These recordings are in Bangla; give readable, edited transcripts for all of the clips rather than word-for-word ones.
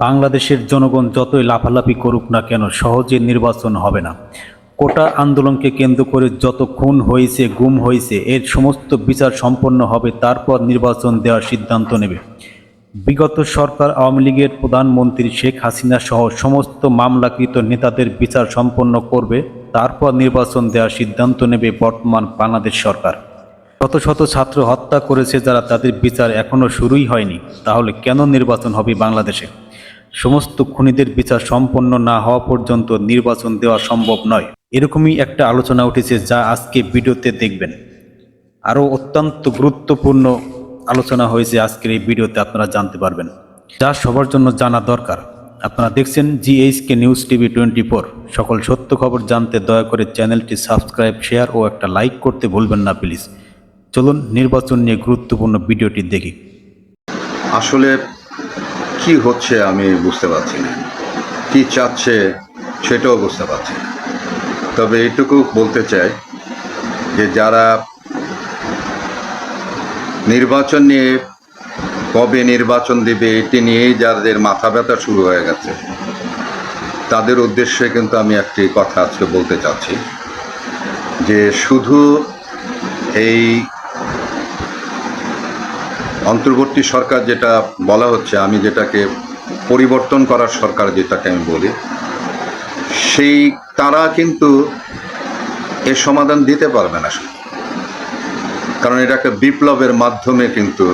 বাংলাদেশের জনগণ যতই লাফালাফি করুক না কেন সহজে নির্বাচন হবে না। কোটা আন্দোলনকে কেন্দ্র করে যত খুন হয়েছে, গুম হয়েছে, এর সমস্ত বিচার সম্পন্ন হবে, তারপর নির্বাচন দেওয়ার সিদ্ধান্ত নেবে। বিগত সরকার আওয়ামী লীগের প্রধানমন্ত্রী শেখ হাসিনা সহ সমস্ত মামলাকৃত নেতাদের বিচার সম্পন্ন করবে, তারপর নির্বাচন দেওয়ার সিদ্ধান্ত নেবে বর্তমান বাংলাদেশ সরকার। শত শত ছাত্র হত্যা করেছে যারা, তাদের বিচার এখনও শুরুই হয়নি। তাহলে কেন নির্বাচন হবে বাংলাদেশে? সমস্ত খুনিদের বিচার সম্পন্ন না হওয়া পর্যন্ত নির্বাচন দেওয়া সম্ভব নয়। এরকমই একটা আলোচনা উঠেছে, যা আজকে ভিডিওতে দেখবেন। আরও অত্যন্ত গুরুত্বপূর্ণ আলোচনা হয়েছে আজকের এই ভিডিওতে, আপনারা জানতে পারবেন, যা সবার জন্য জানা দরকার। আপনারা দেখছেন জিএইচকে নিউজ টিভি 24। সকল সত্য খবর জানতে দয়া করে চ্যানেলটি সাবস্ক্রাইব, শেয়ার ও একটা লাইক করতে ভুলবেন না প্লিজ। চলুন নির্বাচন নিয়ে গুরুত্বপূর্ণ ভিডিওটি দেখি। আসলে কি হচ্ছে আমি বুঝতে পারছি না, কি চাচ্ছে সেটাও বুঝতে পারছি না। তবে এইটুকু বলতে চাই যে যারা নির্বাচন নিয়ে, কবে নির্বাচন দেবে এটি নিয়েই যাদের মাথা ব্যথা শুরু হয়ে গেছে, তাদের উদ্দেশ্যে কিন্তু আমি একটি কথা আজকে বলতে চাচ্ছি যে শুধু এই অন্তর্বর্তী সরকার যেটা বলা হচ্ছে, আমি যেটাকে পরিবর্তন করার সরকার যেটাকে আমি বলি, সেই তারা কিন্তু এর সমাধান দিতে পারবে না, কারণ এটা একটা বিপ্লবের মাধ্যমে কিন্তু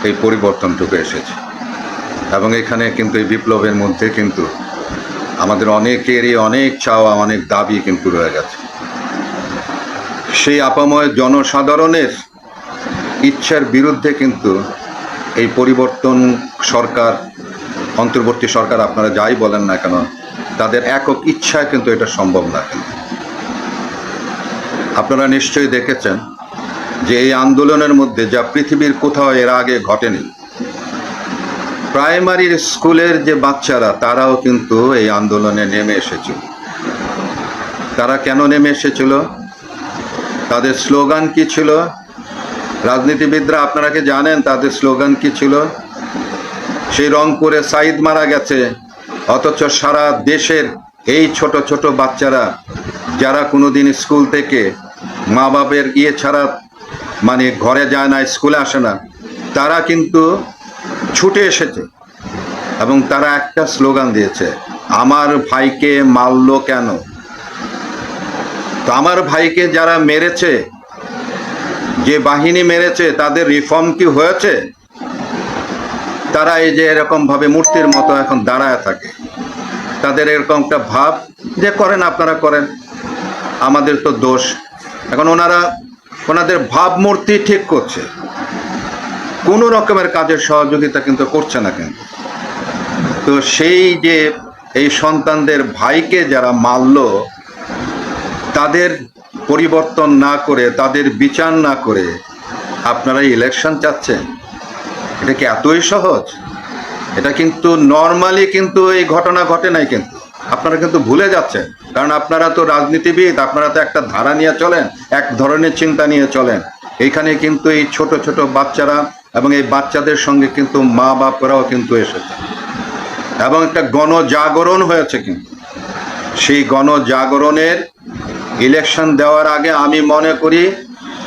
এই পরিবর্তনটুকু এসেছে। এবং এখানে কিন্তু এই বিপ্লবের মধ্যে কিন্তু আমাদের অনেকেরই অনেক চাওয়া, অনেক দাবি কিন্তু রয়ে গেছে। সেই আপাময় জনসাধারণের ইচ্ছার বিরুদ্ধে কিন্তু এই পরিবর্তন সরকার, অন্তর্বর্তী সরকার, আপনারা যাই বলেন না কেন, তাদের একক ইচ্ছায় কিন্তু এটা সম্ভব না। কিন্তু আপনারা নিশ্চয়ই দেখেছেন যে এই আন্দোলনের মধ্যে যা পৃথিবীর কোথাও এর আগে ঘটেনি। প্রাইমারি স্কুলের যে বাচ্চারা, তারাও কিন্তু এই আন্দোলনে নেমে এসেছিল। তারা কেন নেমে এসেছিল? তাদের স্লোগান কি ছিল? রাজনীতিবিদরা আপনারা কি জানেন তাদের স্লোগান কি ছিল? সেই রংপুরে সাইদ মারা গেছে, অথচ সারা দেশের এই ছোট ছোট বাচ্চারা যারা কোনোদিন স্কুল থেকে মা বাপের ছাড়া মানে ঘরে যায় না, স্কুলে আসে না, তারা কিন্তু ছুটে এসেছে এবং তারা একটা স্লোগান দিয়েছে, আমার ভাইকে মারলো কেন? তো আমার ভাইকে যারা মেরেছে, যে বাহিনী মেরেছে, তাদের রিফর্ম কি হয়েছে? তারা এই যে এরকম ভাবে মূর্তির মতো এখন দাঁড়ায় থাকে, তাদের এরকম একটা ভাব যে করেন, আপনারা করেন, আমাদের তো দোষ। এখন ওনাদের ভাবমূর্তি ঠিক করছে, কোনো রকমের কাজের সহযোগিতা কিন্তু করছে না। কিন্তু তো সেই যে এই সন্তানদের ভাইকে যারা মারল, তাদের পরিবর্তন না করে, তাদের বিচার না করে আপনারা ইলেকশন চাচ্ছেন? এটা কি এতই সহজ? এটা কিন্তু নর্মালি কিন্তু এই ঘটনা ঘটে নাই, কিন্তু আপনারা কিন্তু ভুলে যাচ্ছেন। কারণ আপনারা তো রাজনীতিবিদ, আপনারা তো একটা ধারা নিয়ে চলেন, এক ধরনের চিন্তা নিয়ে চলেন। এইখানে কিন্তু এই ছোট ছোট বাচ্চারা এবং এই বাচ্চাদের সঙ্গে কিন্তু মা বাপরাও কিন্তু এসেছে এবং একটা গণজাগরণ হয়েছে। কিন্তু সেই গণজাগরণের ইলেকশন দেওয়ার আগে আমি মনে করি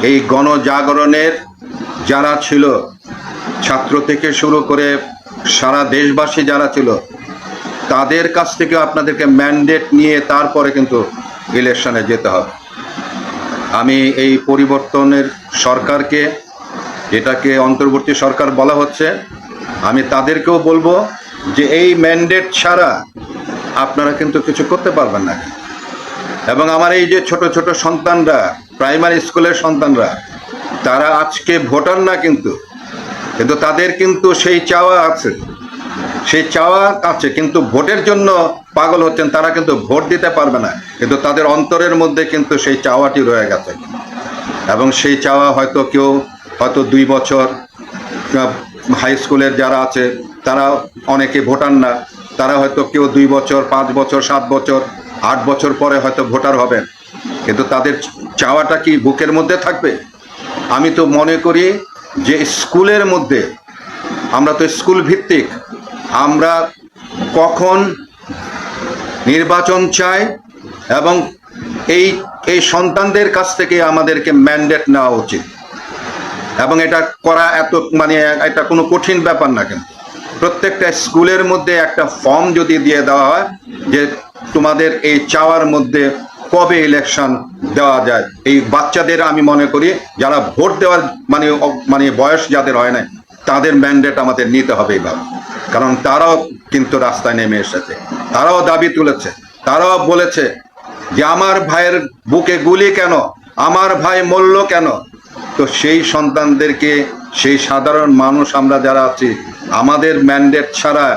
এই গণজাগরণের যারা ছিল, ছাত্র থেকে শুরু করে সারা দেশবাসী যারা ছিল, তাদের কাছ থেকে আপনাদেরকে ম্যান্ডেট নিয়ে তারপরে কিন্তু ইলেকশনে যেতে হবে। আমি এই পরিবর্তনের সরকারকে, যেটাকে অন্তর্বর্তী সরকার বলা হচ্ছে, আমি তাদেরকেও বলবো যে এই ম্যান্ডেট ছাড়া আপনারা কিন্তু কিছু করতে পারবেন না। এবং আমার এই যে ছোট ছোট সন্তানরা, প্রাইমারি স্কুলের সন্তানরা, তারা আজকে ভোটার না, কিন্তু তাদের কিন্তু সেই চাওয়া আছে, সেই চাওয়া আছে, কিন্তু ভোটের জন্য পাগল হচ্ছেন। তারা কিন্তু ভোট দিতে পারবে না, কিন্তু তাদের অন্তরের মধ্যে কিন্তু সেই চাওয়াটি রয়ে গেছে। এবং সেই চাওয়া হয়তো কেউ 2 বছর হাই স্কুলের যারা আছে, তারা অনেকে ভোটার না, তারা হয়তো কেউ 2 বছর, 5 বছর, 7 বছর, 8 বছর পরে হয়তো ভোটার হবেন, কিন্তু তাদের চাওয়াটা কি বুকের মধ্যে থাকবে? আমি তো মনে করি যে স্কুলের মধ্যে, আমরা তো স্কুল ভিত্তিক, আমরা কখন নির্বাচন চায় এবং এই এই সন্তানদের কাছ থেকে আমাদেরকে ম্যান্ডেট নেওয়া উচিত। এবং এটা করা এটা কোনো কঠিন ব্যাপার না, কিন্তু প্রত্যেকটা স্কুলের মধ্যে একটা ফর্ম যদি দিয়ে দেওয়া হয় যে তোমাদের এই চাওয়ার মধ্যে কবে ইলেকশন দেওয়া যায়, এই বাচ্চাদের আমি মনে করি যারা ভোট দেওয়ার বয়স যাদের হয় না তাদের ম্যান্ডেট আমাদের নিতে হবে এইভাবে। কারণ তারাও কিন্তু রাস্তায় নেমে এসেছে, তারাও দাবি তুলেছে, তারাও বলেছে যে আমার ভাইয়ের বুকে গুলি কেন, আমার ভাই মরল কেন। তো সেই সন্তানদেরকে, সেই সাধারণ মানুষ আমরা যারা আছি, আমাদের ম্যান্ডেট ছাড়া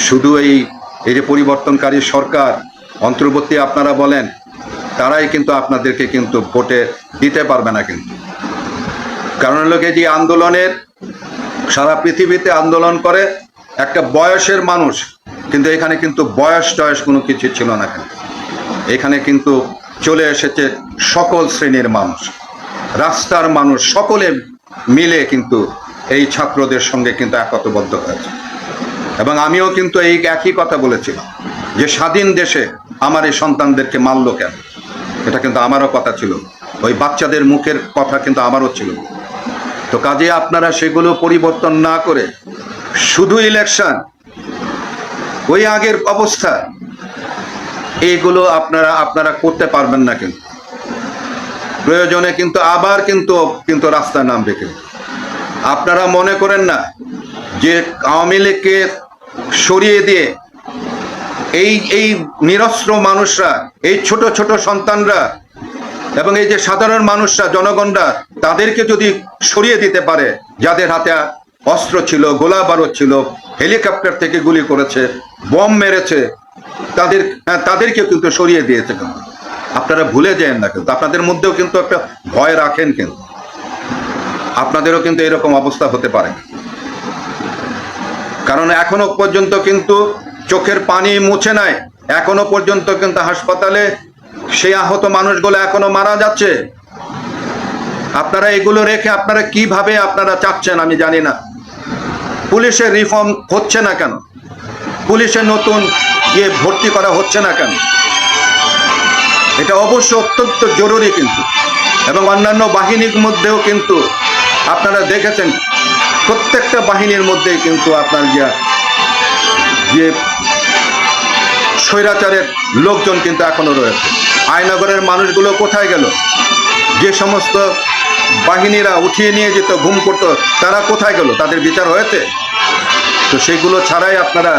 শুধু এই যে পরিবর্তনকারী সরকার, অন্তর্বর্তী আপনারা বলেন, তারাই কিন্তু আপনাদেরকে কিন্তু ভোটে দিতে পারবে না। কিন্তু কারণ হলো যে আন্দোলনের, সারা পৃথিবীতে আন্দোলন করে একটা বয়সের মানুষ, কিন্তু এখানে কিন্তু বয়স টয়স কোনো কিছু ছিল না। কিন্তু এখানে কিন্তু চলে এসেছে সকল শ্রেণীর মানুষ, রাস্তার মানুষ, সকলে মিলে কিন্তু এই ছাত্রদের সঙ্গে কিন্তু একতাবদ্ধ হয়েছে। এবং আমিও কিন্তু এই একই কথা বলেছিলাম যে স্বাধীন দেশে আমার এই সন্তানদেরকে মারলো কেন, এটা কিন্তু আমারও কথা ছিল, ওই বাচ্চাদের মুখের কথা কিন্তু আমারও ছিল। তো কাজে আপনারা সেগুলো পরিবর্তন না করে শুধু ইলেকশন, ওই আগের অবস্থা, এইগুলো আপনারা করতে পারবেন না। কিন্তু প্রয়োজনে কিন্তু আবার কিন্তু রাস্তায় নামবে। কিন্তু আপনারা মনে করেন না যে আওয়ামী লীগকে সরিয়ে দিয়ে এই নিরস্ত্র মানুষরা, এই ছোট ছোট সন্তানরা এবং এই যে সাধারণ মানুষরা, জনগণরা, তাদেরকে যদি সরিয়ে দিতে পারে, যাদের হাতে অস্ত্র ছিল, গোলা বারুদ ছিল, হেলিকপ্টার থেকে গুলি করেছে, বম মেরেছে, তাদেরকে কিন্তু সরিয়ে দিয়েছে। কিন্তু আপনারা ভুলে যান না, কিন্তু আপনাদের মধ্যেও কিন্তু একটা ভয় রাখেন, কিন্তু আপনাদেরও কিন্তু এরকম অবস্থা হতে পারে। কারণ এখনো পর্যন্ত কিন্তু চোখের পানি মুছে নাই, এখনো পর্যন্ত কিন্তু হাসপাতালে সেই আহত মানুষগুলো এখনো মারা যাচ্ছে। আপনারা এগুলো রেখে আপনারা কিভাবে আপনারা চাচ্ছেন আমি জানি না। পুলিশের রিফর্ম হচ্ছে না কেন? পুলিশের নতুন ভর্তি করা হচ্ছে না কেন? এটা অবশ্য অত্যন্ত জরুরি। কিন্তু এবং অন্যান্য বাহিনীর মধ্যেও কিন্তু আপনারা দেখেছেন, প্রত্যেকটা বাহিনীর মধ্যেই কিন্তু আপনার যে স্বৈরাচারের লোকজন কিন্তু এখনো রয়েছে। আয়নাগরের মানুষগুলো কোথায় গেল? যে সমস্ত বাহিনীরা উঠিয়ে নিয়ে যেত, ঘুম করতো, তারা কোথায় গেল? তাদের বিচার হয়েছে? তো সেগুলো ছাড়াই আপনারা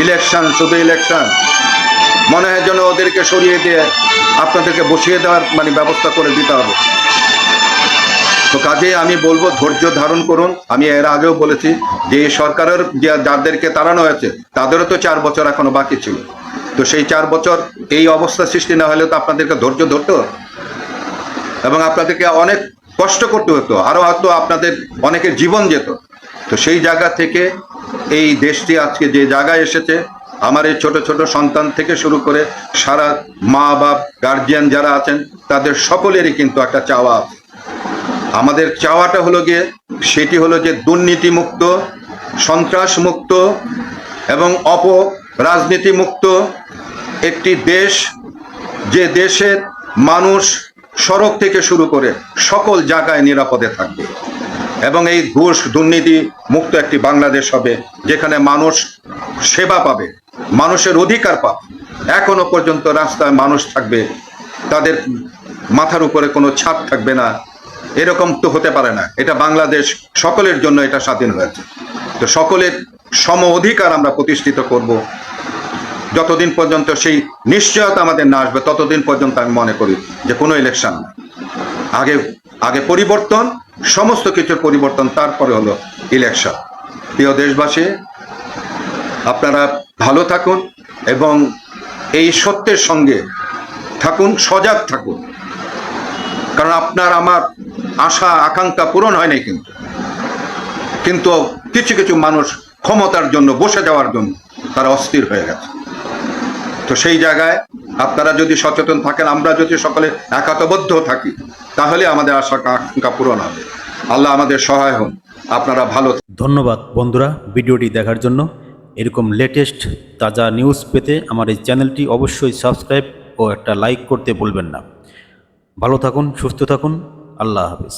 ইলেকশন, শুধু ইলেকশন, মনে হয় যেন ওদেরকে সরিয়ে দিয়ে আপনাদেরকে বসিয়ে দেওয়ার ব্যবস্থা করে দিতে হবে। তো কাজে আমি বলবো ধৈর্য ধারণ করুন। আমি এর আগেও বলেছি যে এই সরকারের যাদেরকে তাড়ানো হয়েছে তাদেরও তো 4 বছর এখনো বাকি ছিল। তো সেই 4 বছর এই অবস্থা সৃষ্টি না হলে তো আপনাদেরকে ধৈর্য ধরতে হতো এবং আপনাদেরকে অনেক কষ্ট করতে হতো, আরো হয়তো আপনাদের অনেকের জীবন যেত। তো সেই জায়গা থেকে এই দেশটি আজকে যে জায়গায় এসেছে, আমার এই ছোট ছোট সন্তান থেকে শুরু করে সারা মা বাপ, গার্জিয়ান যারা আছেন, তাদের সকলেরই কিন্তু একটা চাওয়া আছে। আমাদের চাওয়াটা হলো সেটি হলো যে দুর্নীতিমুক্ত, সন্ত্রাসমুক্ত এবং রাজনীতিমুক্ত একটি দেশ, যে দেশের মানুষ সড়ক থেকে শুরু করে সকল জায়গায় নিরাপদে থাকবে এবং এই ঘুষ দুর্নীতি মুক্ত একটি বাংলাদেশ হবে, যেখানে মানুষ সেবা পাবে, মানুষের অধিকার পাবে। এখনো পর্যন্ত রাস্তায় মানুষ থাকবে, তাদের মাথার উপরে কোনো ছাদ থাকবে না, এরকম তো হতে পারে না। এটা বাংলাদেশ সকলের জন্য এটা স্বাধীন হয়েছে। তো সকলের সম অধিকার আমরা প্রতিষ্ঠিত করব। যতদিন পর্যন্ত সেই নিশ্চয়তা আমাদের না আসবে, ততদিন পর্যন্ত আমি মনে করি যে কোনো ইলেকশন না। আগে পরিবর্তন, সমস্ত কিছুর পরিবর্তন, তারপরে হলো ইলেকশন। প্রিয় দেশবাসী, আপনারা ভালো থাকুন এবং এই সত্যের সঙ্গে থাকুন, সজাগ থাকুন। কারণ আপনার আমার আশা আকাঙ্ক্ষা পূরণ হয়নি, কিন্তু কিছু কিছু মানুষ ক্ষমতার জন্য, বসে যাওয়ার জন্য তারা অস্থির হয়ে গেছে। তো সেই জায়গায় আপনারা যদি সচেতন থাকেন, আমরা যদি সকলে একতাবদ্ধ থাকি, তাহলে আমাদের আশা আকাঙ্ক্ষা পূরণ হবে। আল্লাহ আমাদের সহায় হন। আপনারা ভালো। ধন্যবাদ বন্ধুরা ভিডিওটি দেখার জন্য। এরকম লেটেস্ট তাজা নিউজ পেতে আমার এই চ্যানেলটি অবশ্যই সাবস্ক্রাইব ও একটা লাইক করতে ভুলবেন না। ভালো থাকুন, সুস্থ থাকুন, আল্লাহ হাফিজ।